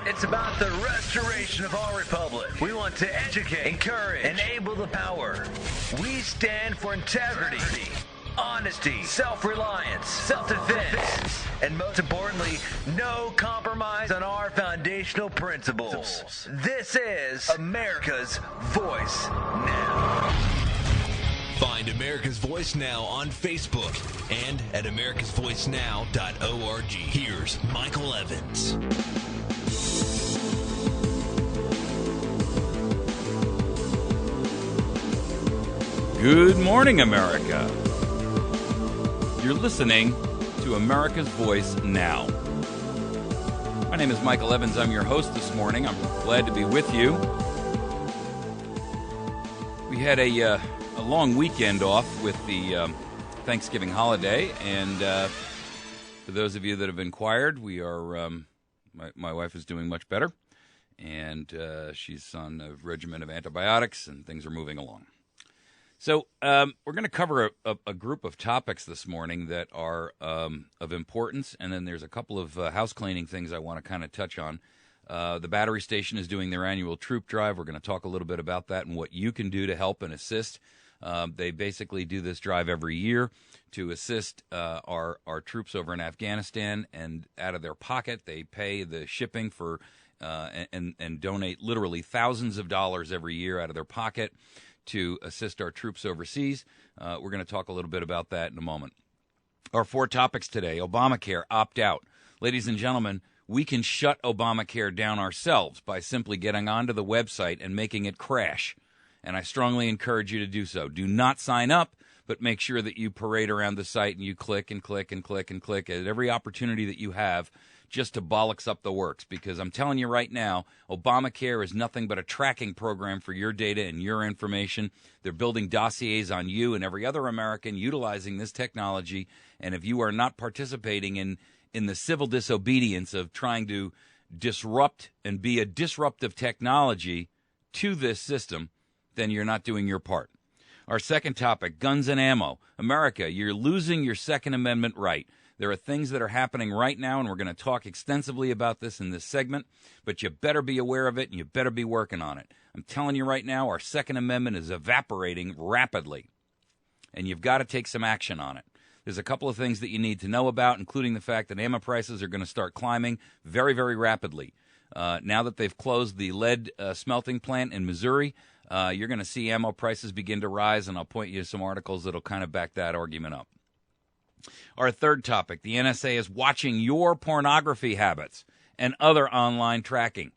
It's about the restoration of our republic. We want to educate, encourage, enable the power. We stand for integrity, honesty, self-reliance, self-defense, and most importantly, no compromise on our foundational principles. This is America's Voice Now. Find America's Voice Now on Facebook and at americasvoicenow.org. Here's Michael Evans. Good morning, America. You're listening to America's Voice Now. My name is Michael Evans. I'm your host this morning. I'm glad to be with you. We had a long weekend off with the Thanksgiving holiday, and for those of you that have inquired, we are. My wife is doing much better, and she's on a regimen of antibiotics, and things are moving along. So we're going to cover a group of topics this morning that are of importance, and then there's a couple of house cleaning things I want to kind of touch on. The battery station is doing their annual troop drive. We're going to talk a little bit about that and what you can do to help and assist. They basically do this drive every year to assist our troops over in Afghanistan, and out of their pocket they pay the shipping for and donate literally thousands of dollars every year out of their pocket to assist our troops overseas. We're going to talk a little bit about that in a moment. Our 4 topics today: Obamacare, opt out. Ladies and gentlemen, we can shut Obamacare down ourselves by simply getting onto the website and making it crash. And I strongly encourage you to do so. Do not sign up, but make sure that you parade around the site and you click and click and click and click at every opportunity that you have just to bollocks up the works. Because I'm telling you right now, Obamacare is nothing but a tracking program for your data and your information. They're building dossiers on you and every other American utilizing this technology. And if you are not participating in the civil disobedience of trying to disrupt and be a disruptive technology to this system, then you're not doing your part. Our second topic, guns and ammo. America, you're losing your Second Amendment right. There are things that are happening right now, and we're going to talk extensively about this in this segment, but you better be aware of it, and you better be working on it. I'm telling you right now, our Second Amendment is evaporating rapidly, and you've got to take some action on it. There's a couple of things that you need to know about, including the fact that ammo prices are going to start climbing very, very rapidly. Now that they've closed the lead smelting plant in Missouri, you're going to see ammo prices begin to rise, and I'll point you to some articles that'll kind of back that argument up. Our third topic, the NSA is watching your pornography habits and other online tracking.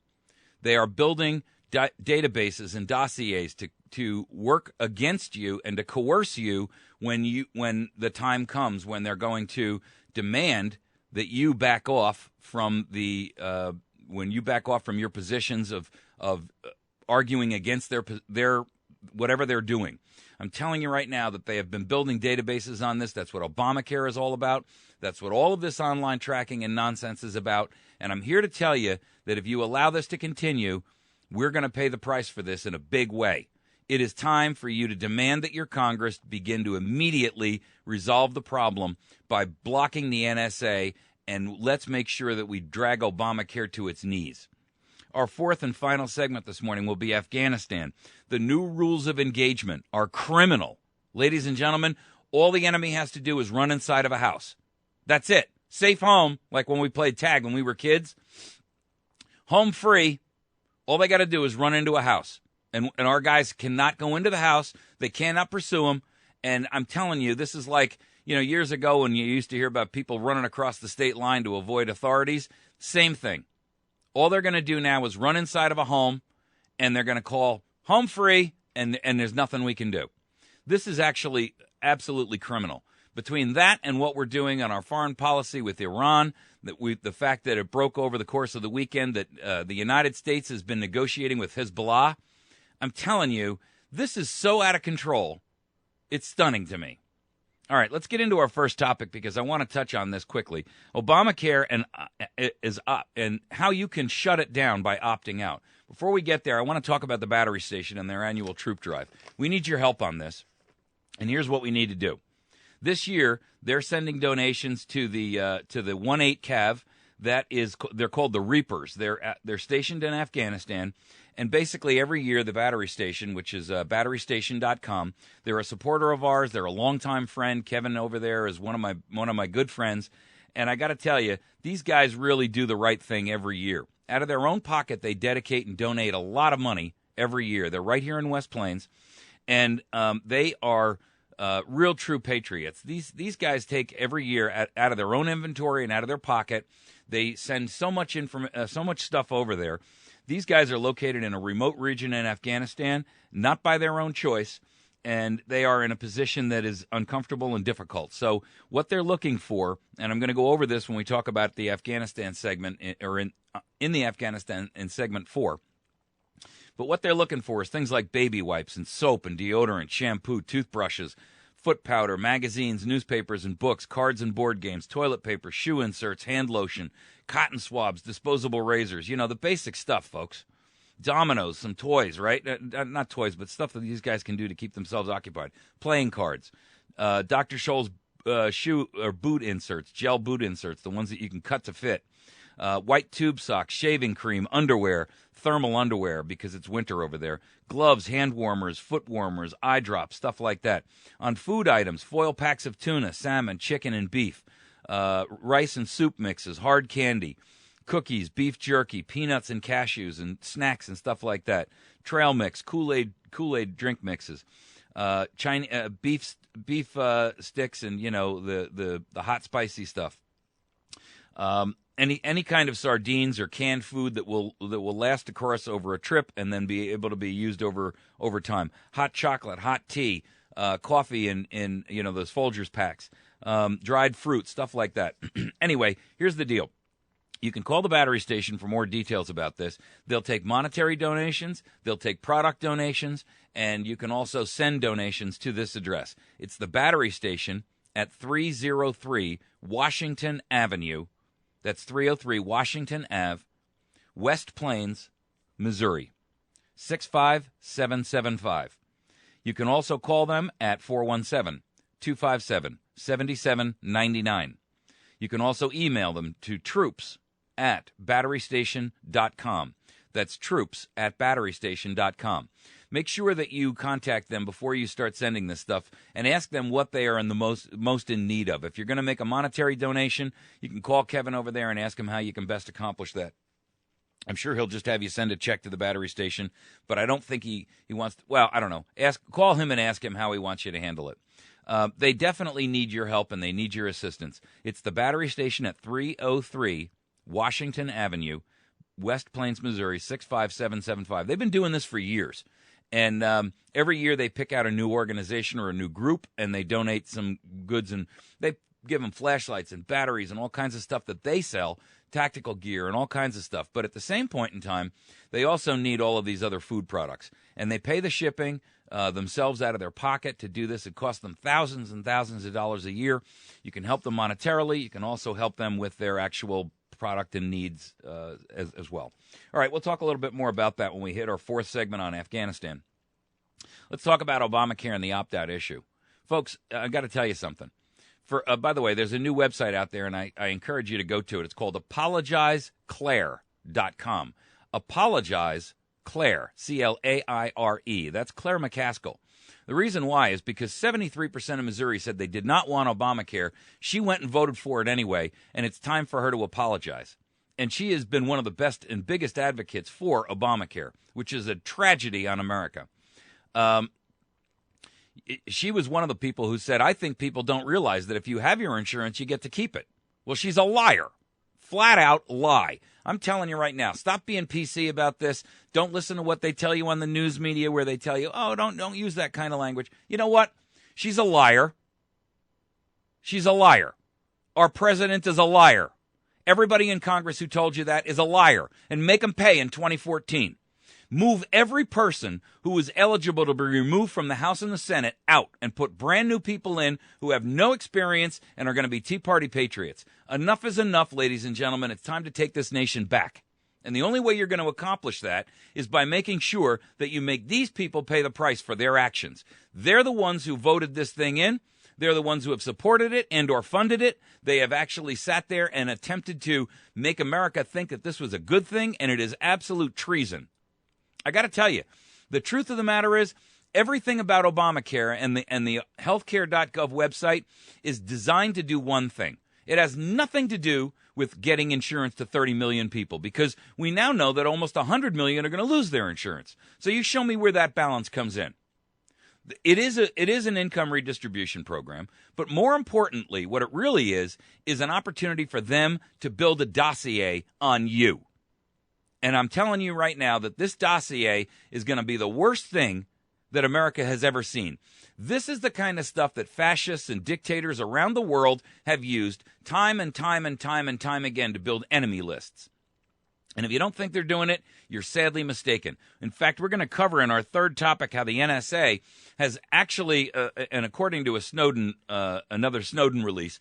They are building databases and dossiers to work against you and to coerce you when the time comes when they're going to demand that you back off from your positions of arguing against their whatever they're doing. I'm telling you right now that they have been building databases on this. That's what Obamacare is all about. That's what all of this online tracking and nonsense is about. And I'm here to tell you that if you allow this to continue, we're going to pay the price for this in a big way. It is time for you to demand that your Congress begin to immediately resolve the problem by blocking the NSA, and let's make sure that we drag Obamacare to its knees. Our fourth and final segment this morning will be Afghanistan. The new rules of engagement are criminal. Ladies and gentlemen, all the enemy has to do is run inside of a house. That's it. Safe home, like when we played tag when we were kids. Home free. All they got to do is run into a house. And our guys cannot go into the house. They cannot pursue them. And I'm telling you, this is like, years ago when you used to hear about people running across the state line to avoid authorities. Same thing. All they're going to do now is run inside of a home, and they're going to call home free, and there's nothing we can do. This is actually absolutely criminal. Between that and what we're doing on our foreign policy with Iran, the fact that it broke over the course of the weekend, that the United States has been negotiating with Hezbollah, I'm telling you, this is so out of control, it's stunning to me. All right, let's get into our first topic because I want to touch on this quickly. Obamacare and how you can shut it down by opting out. Before we get there, I want to talk about the battery station and their annual troop drive. We need your help on this, and here's what we need to do. This year, they're sending donations to the 1-8 Cav. They're called the Reapers. They're stationed in Afghanistan, and basically every year the Battery Station, which is batterystation.com, they're a supporter of ours. They're a longtime friend. Kevin over there is one of my good friends, and I got to tell you, these guys really do the right thing every year. Out of their own pocket, they dedicate and donate a lot of money every year. They're right here in West Plains, and they are real true patriots. These guys take every year out of their own inventory and out of their pocket. They send so much stuff over there. These guys are located in a remote region in Afghanistan, not by their own choice, and they are in a position that is uncomfortable and difficult. So what they're looking for, and I'm going to go over this when we talk about the Afghanistan segment, or in the Afghanistan in segment 4. But what they're looking for is things like baby wipes and soap and deodorant, shampoo, toothbrushes, foot powder, magazines, newspapers and books, cards and board games, toilet paper, shoe inserts, hand lotion, cotton swabs, disposable razors. The basic stuff, folks. Dominoes, some toys, right? Not toys, but stuff that these guys can do to keep themselves occupied. Playing cards. Dr. Scholl's shoe or boot inserts, gel boot inserts, the ones that you can cut to fit. White tube socks, shaving cream, underwear, thermal underwear because it's winter over there, gloves, hand warmers, foot warmers, eye drops, stuff like that. On food items, foil packs of tuna, salmon, chicken, and beef, rice and soup mixes, hard candy, cookies, beef jerky, peanuts and cashews, and snacks and stuff like that. Trail mix, Kool-Aid drink mixes, beef sticks, and the hot spicy stuff. Any kind of sardines or canned food that will last a course over a trip and then be able to be used over time. Hot chocolate, hot tea, coffee in those Folgers packs, dried fruit, stuff like that. Anyway, here's the deal. You can call the Battery Station for more details about this. They'll take monetary donations, they'll take product donations, and you can also send donations to this address. It's the Battery Station at 303 Washington Avenue. That's 303 Washington Ave, West Plains, Missouri, 65775. You can also call them at 417-257-7799. You can also email them to troops@batterystation.com. That's troops@batterystation.com. Make sure that you contact them before you start sending this stuff and ask them what they are in the most in need of. If you're going to make a monetary donation, you can call Kevin over there and ask him how you can best accomplish that. I'm sure he'll just have you send a check to the Battery Station, but I don't think he wants to. Well, I don't know. Call him and ask him how he wants you to handle it. They definitely need your help and they need your assistance. It's the Battery Station at 303 Washington Avenue, West Plains, Missouri, 65775. They've been doing this for years. And every year they pick out a new organization or a new group, and they donate some goods, and they give them flashlights and batteries and all kinds of stuff that they sell, tactical gear and all kinds of stuff. But at the same point in time, they also need all of these other food products. And they pay the shipping themselves out of their pocket to do this. It costs them thousands and thousands of dollars a year. You can help them monetarily. You can also help them with their actual product and needs as well. All right, we'll talk a little bit more about that when we hit our fourth segment on Afghanistan. Let's talk about Obamacare and the opt-out issue. Folks, I got to tell you something. By the way, there's a new website out there, and I encourage you to go to it. It's called apologizeclaire.com. Apologize Claire, C-L-A-I-R-E. That's Claire McCaskill. The reason why is because 73% of Missouri said they did not want Obamacare. She went and voted for it anyway, and it's time for her to apologize. And she has been one of the best and biggest advocates for Obamacare, which is a tragedy on America. She was one of the people who said, I think people don't realize that if you have your insurance, you get to keep it. Well, she's a liar. Flat out lie. I'm telling you right now, stop being PC about this. Don't listen to what they tell you on the news media where they tell you, oh, don't use that kind of language. You know what? She's a liar. She's a liar. Our president is a liar. Everybody in Congress who told you that is a liar. And make them pay in 2014. Move every person who is eligible to be removed from the House and the Senate out and put brand new people in who have no experience and are going to be Tea Party patriots. Enough is enough, ladies and gentlemen. It's time to take this nation back. And the only way you're going to accomplish that is by making sure that you make these people pay the price for their actions. They're the ones who voted this thing in. They're the ones who have supported it and or funded it. They have actually sat there and attempted to make America think that this was a good thing, and it is absolute treason. I got to tell you, the truth of the matter is, everything about Obamacare and the healthcare.gov website is designed to do one thing. It has nothing to do with getting insurance to 30 million people, because we now know that almost 100 million are going to lose their insurance. So you show me where that balance comes in. It is an income redistribution program, but more importantly, what it really is an opportunity for them to build a dossier on you. And I'm telling you right now that this dossier is going to be the worst thing that America has ever seen. This is the kind of stuff that fascists and dictators around the world have used time and time and time and time again to build enemy lists. And if you don't think they're doing it, you're sadly mistaken. In fact, we're going to cover in our third topic how the NSA has actually, and according to another Snowden release,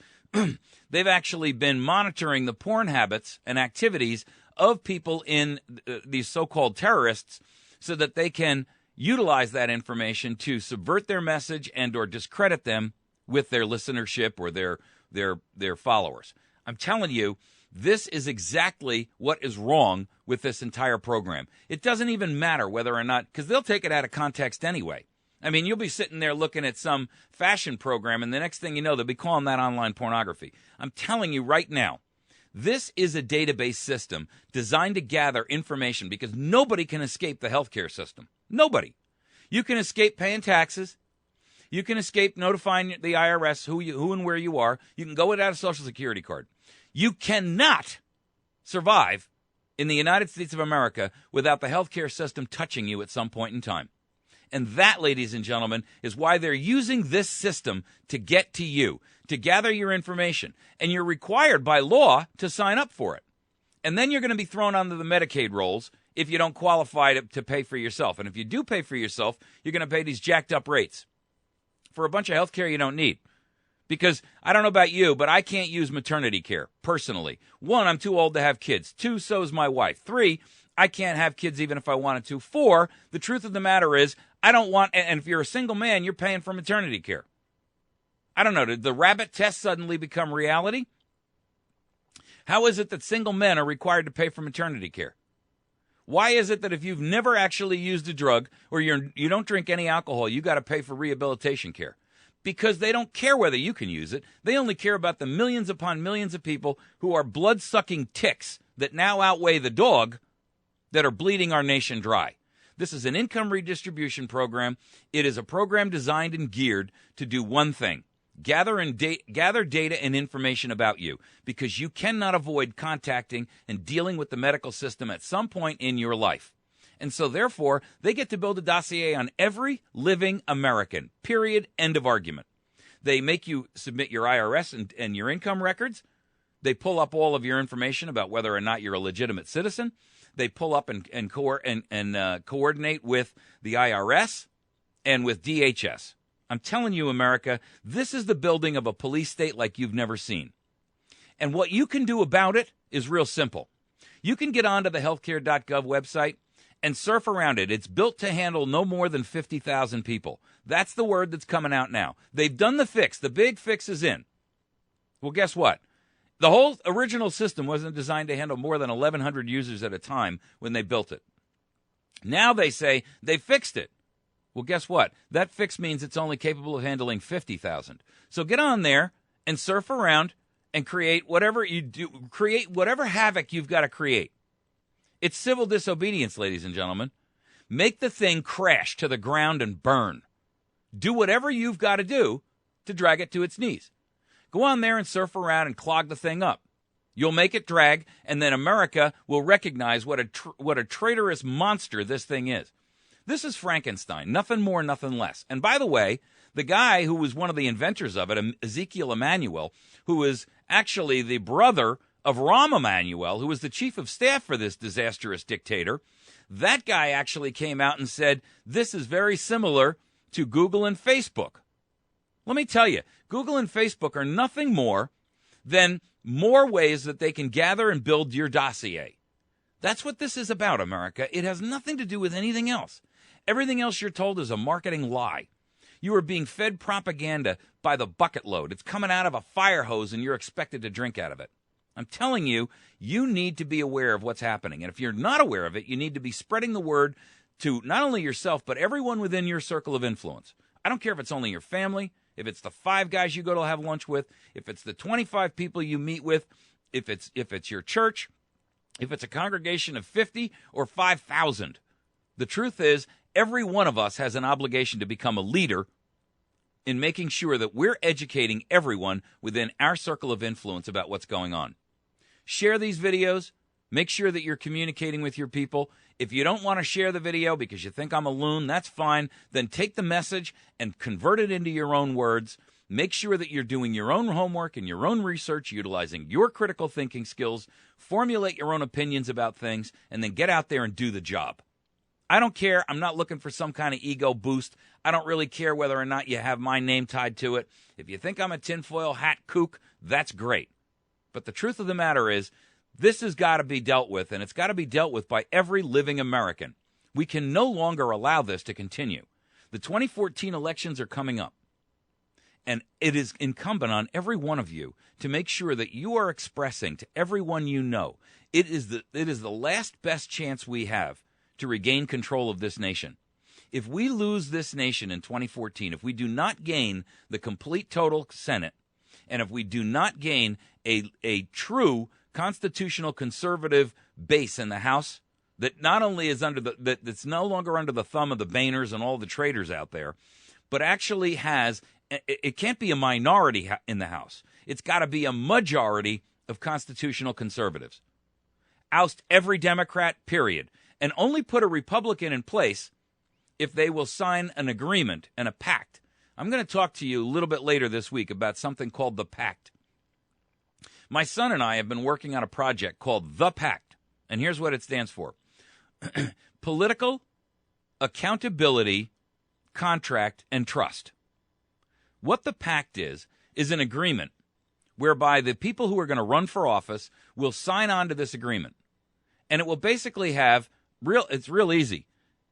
they've actually been monitoring the porn habits and activities of people in these so-called terrorists so that they can utilize that information to subvert their message and or discredit them with their listenership or their followers. I'm telling you, this is exactly what is wrong with this entire program. It doesn't even matter whether or not, because they'll take it out of context anyway. I mean, you'll be sitting there looking at some fashion program, and the next thing you know, they'll be calling that online pornography. I'm telling you right now, this is a database system designed to gather information because nobody can escape the healthcare system. Nobody. You can escape paying taxes. You can escape notifying the IRS who and where you are. You can go without a Social Security card. You cannot survive in the United States of America without the healthcare system touching you at some point in time. And that, ladies and gentlemen, is why they're using this system to get to you, to gather your information. And you're required by law to sign up for it. And then you're going to be thrown onto the Medicaid rolls if you don't qualify to pay for yourself. And if you do pay for yourself, you're going to pay these jacked up rates for a bunch of health care you don't need. Because I don't know about you, but I can't use maternity care personally. 1, I'm too old to have kids. 2, so is my wife. 3, I can't have kids even if I wanted to. 4, the truth of the matter is, I don't want, and if you're a single man, you're paying for maternity care. I don't know, did the rabbit test suddenly become reality? How is it that single men are required to pay for maternity care? Why is it that if you've never actually used a drug or you don't drink any alcohol, you got to pay for rehabilitation care? Because they don't care whether you can use it. They only care about the millions upon millions of people who are blood-sucking ticks that now outweigh the dog that are bleeding our nation dry. This is an income redistribution program. It is a program designed and geared to do one thing: gather data and information about you, because you cannot avoid contacting and dealing with the medical system at some point in your life. And so, therefore, they get to build a dossier on every living American, period, end of argument. They make you submit your IRS and your income records. They pull up all of your information about whether or not you're a legitimate citizen. They pull up and coordinate with the IRS and with DHS. I'm telling you, America, this is the building of a police state like you've never seen. And what you can do about it is real simple. You can get onto the healthcare.gov website and surf around it. It's built to handle no more than 50,000 people. That's the word that's coming out now. They've done the fix. The big fix is in. Well, guess what? The whole original system wasn't designed to handle more than 1,100 users at a time when they built it. Now they say they fixed it. Well, guess what? That fix means it's only capable of handling 50,000. So get on there and surf around and create whatever you do. Create whatever havoc you've got to create. It's civil disobedience, ladies and gentlemen. Make the thing crash to the ground and burn. Do whatever you've got to do to drag it to its knees. Go on there and surf around and clog the thing up. You'll make it drag, and then America will recognize what a traitorous monster this thing is. This is Frankenstein, nothing more, nothing less. And by the way, the guy who was one of the inventors of it, Ezekiel Emanuel, who was actually the brother of Rahm Emanuel, who was the chief of staff for this disastrous dictator, that guy actually came out and said, this is very similar to Google and Facebook. Let me tell you, Google and Facebook are nothing more than more ways that they can gather and build your dossier. That's what this is about, America. It has nothing to do with anything else. Everything else you're told is a marketing lie. You are being fed propaganda by the bucket load. It's coming out of a fire hose, and you're expected to drink out of it. I'm telling you, you need to be aware of what's happening. And if you're not aware of it, you need to be spreading the word to not only yourself, but everyone within your circle of influence. I don't care if it's only your family, if it's the 5 guys you go to have lunch with, if it's the 25 people you meet with, if it's your church, if it's a congregation of 50 or 5,000. The truth is, every one of us has an obligation to become a leader in making sure that we're educating everyone within our circle of influence about what's going on. Share these videos. Make sure that you're communicating with your people. If you don't want to share the video because you think I'm a loon, that's fine. Then take the message and convert it into your own words. Make sure that you're doing your own homework and your own research, utilizing your critical thinking skills, formulate your own opinions about things, and then get out there and do the job. I don't care. I'm not looking for some kind of ego boost. I don't really care whether or not you have my name tied to it. If you think I'm a tinfoil hat kook, that's great. But the truth of the matter is, this has got to be dealt with, and it's got to be dealt with by every living American. We can no longer allow this to continue. The 2014 elections are coming up, and it is incumbent on every one of you to make sure that you are expressing to everyone you know. It is the last best chance we have to regain control of this nation. If we lose this nation in 2014, if we do not gain the complete total Senate, and if we do not gain a true constitutional conservative base in the House that not only is that's no longer under the thumb of the Boehners and all the traitors out there, but actually it can't be a minority in the House. It's got to be a majority of constitutional conservatives. Oust every Democrat, period, and only put a Republican in place if they will sign an agreement and a pact. I'm going to talk to you a little bit later this week about something called the pact. My son and I have been working on a project called The Pact, and here's what it stands for. Political Accountability, Contract, and Trust. What the pact is an agreement whereby the people who are going to run for office will sign on to this agreement. And it will basically have, it's real easy.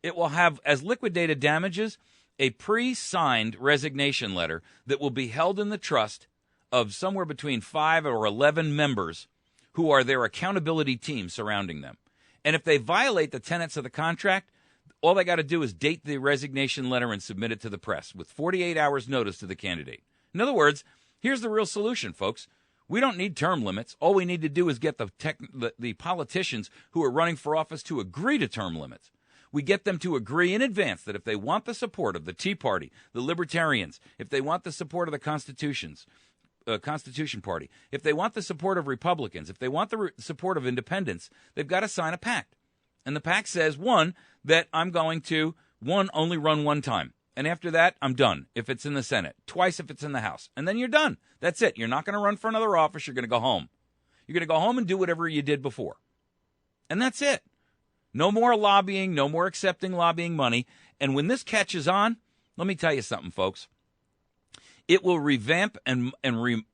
It will have, as liquidated damages, a pre-signed resignation letter that will be held in the trust of somewhere between 5 or 11 members who are their accountability team surrounding them. And if they violate the tenets of the contract, all they got to do is date the resignation letter and submit it to the press with 48 hours notice to the candidate. In other words, here's the real solution, folks. We don't need term limits. All we need to do is get the politicians who are running for office to agree to term limits. We get them to agree in advance that if they want the support of the Tea Party, the Libertarians, if they want the support of the Constitution Party, if they want the support of Republicans, if they want the support of independents, they've got to sign a pact. And the pact says, one, that I'm going to, only run one time. And after that, I'm done if it's in the Senate. Twice if it's in the House. And then you're done. That's it. You're not going to run for another office. You're going to go home. You're going to go home and do whatever you did before. And that's it. No more lobbying, no more accepting lobbying money. And when this catches on, let me tell you something, folks. It will revamp and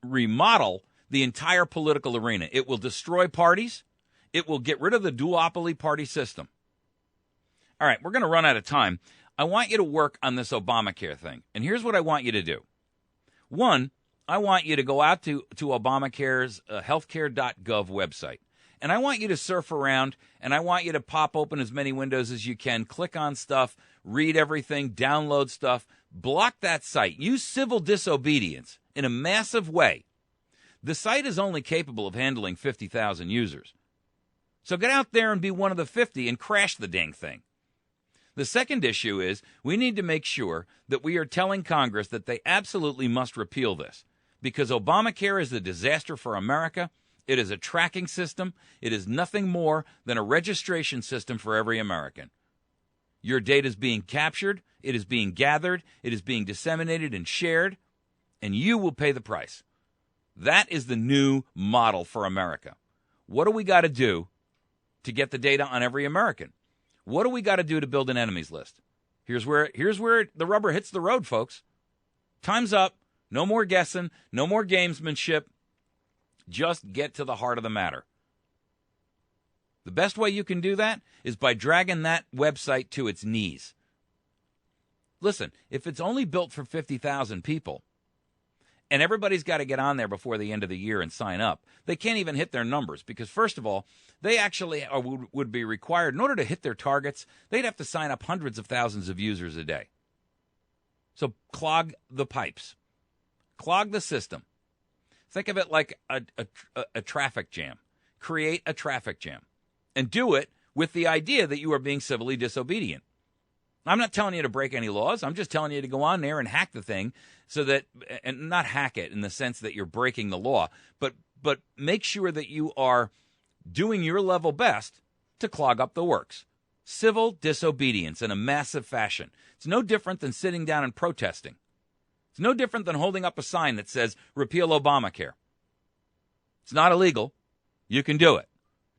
remodel the entire political arena. It will destroy parties. It will get rid of the duopoly party system. All right, we're going to run out of time. I want you to work on this Obamacare thing. And here's what I want you to do. One, I want you to go out to Obamacare's healthcare.gov website. And I want you to surf around, and I want you to pop open as many windows as you can, click on stuff, read everything, download stuff, block that site. Use civil disobedience in a massive way. The site is only capable of handling 50,000 users. So get out there and be one of the 50 and crash the dang thing. The second issue is we need to make sure that we are telling Congress that they absolutely must repeal this, because Obamacare is a disaster for America. It is a tracking system. It is nothing more than a registration system for every American. Your data is being captured. It is being gathered. It is being disseminated and shared, and you will pay the price. That is the new model for America. What do we got to do to get the data on every American? What do we got to do to build an enemies list? Here's where the rubber hits the road, folks. Time's up. No more guessing. No more gamesmanship. Just get to the heart of the matter. The best way you can do that is by dragging that website to its knees. Listen, if it's only built for 50,000 people, and everybody's got to get on there before the end of the year and sign up, they can't even hit their numbers because, first of all, they actually would be required, in order to hit their targets, they'd have to sign up hundreds of thousands of users a day. So clog the pipes. Clog the system. Think of it like a traffic jam. Create a traffic jam. And do it with the idea that you are being civilly disobedient. I'm not telling you to break any laws. I'm just telling you to go on there and hack the thing so that, and not hack it in the sense that you're breaking the law, but make sure that you are doing your level best to clog up the works. Civil disobedience in a massive fashion. It's no different than sitting down and protesting. It's no different than holding up a sign that says, repeal Obamacare. It's not illegal. You can do it.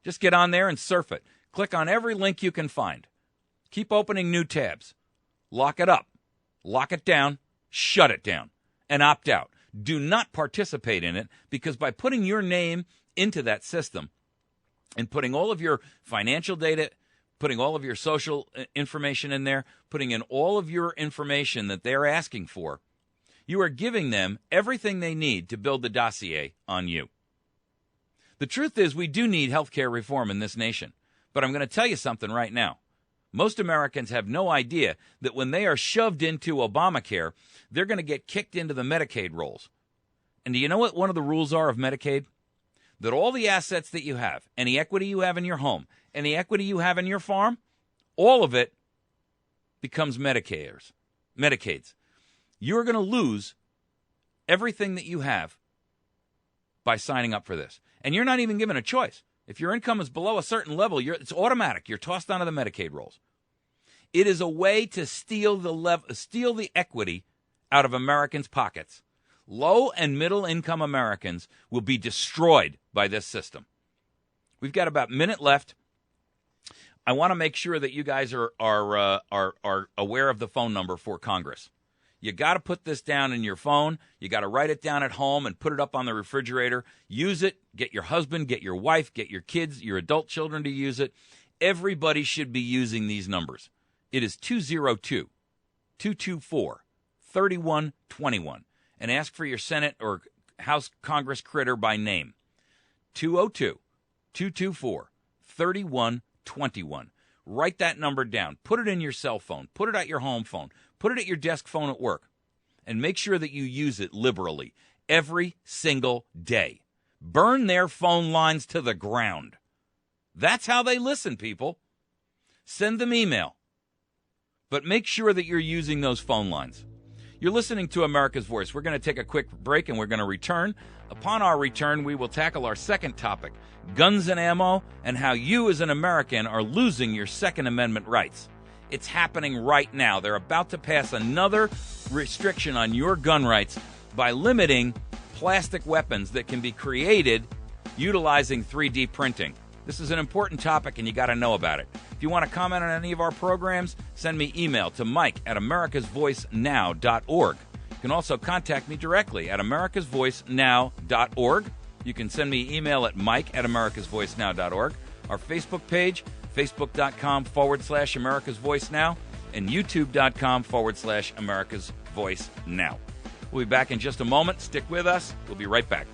Just get on there and surf it. Click on every link you can find. Keep opening new tabs. Lock it up. Lock it down. Shut it down. And opt out. Do not participate in it, because by putting your name into that system and putting all of your financial data, putting all of your social information in there, putting in all of your information that they're asking for, you are giving them everything they need to build the dossier on you. The truth is, we do need healthcare reform in this nation. But I'm going to tell you something right now. Most Americans have no idea that when they are shoved into Obamacare, they're going to get kicked into the Medicaid rolls. And do you know what one of the rules are of Medicaid? That all the assets that you have, any equity you have in your home, any equity you have in your farm, all of it becomes Medicaid's. You're going to lose everything that you have by signing up for this. And you're not even given a choice. If your income is below a certain level, it's automatic. You're tossed onto the Medicaid rolls. It is a way to steal the equity out of Americans' pockets. Low and middle income Americans will be destroyed by this system. We've got about a minute left. I want to make sure that you guys are aware of the phone number for Congress. You got to put this down in your phone. You got to write it down at home and put it up on the refrigerator. Use it. Get your husband, get your wife, get your kids, your adult children to use it. Everybody should be using these numbers. It is 202-224-3121. And ask for your Senate or House Congress critter by name. 202-224-3121. Write that number down. Put it in your cell phone. Put it at your home phone. Put it at your desk phone at work. And make sure that you use it liberally every single day. Burn their phone lines to the ground. That's how they listen, people. Send them email. But make sure that you're using those phone lines. You're listening to America's Voice. We're going to take a quick break and we're going to return. Upon our return, we will tackle our second topic, guns and ammo, and how you as an American are losing your Second Amendment rights. It's happening right now. They're about to pass another restriction on your gun rights by limiting plastic weapons that can be created utilizing 3D printing. This is an important topic, and you got to know about it. If you want to comment on any of our programs, send me email to mike@americasvoicenow.org. You can also contact me directly at americasvoicenow.org. You can send me email at mike@americasvoicenow.org. Our Facebook page, facebook.com/America's Voice Now, and youtube.com/America's Voice Now. We'll be back in just a moment. Stick with us. We'll be right back.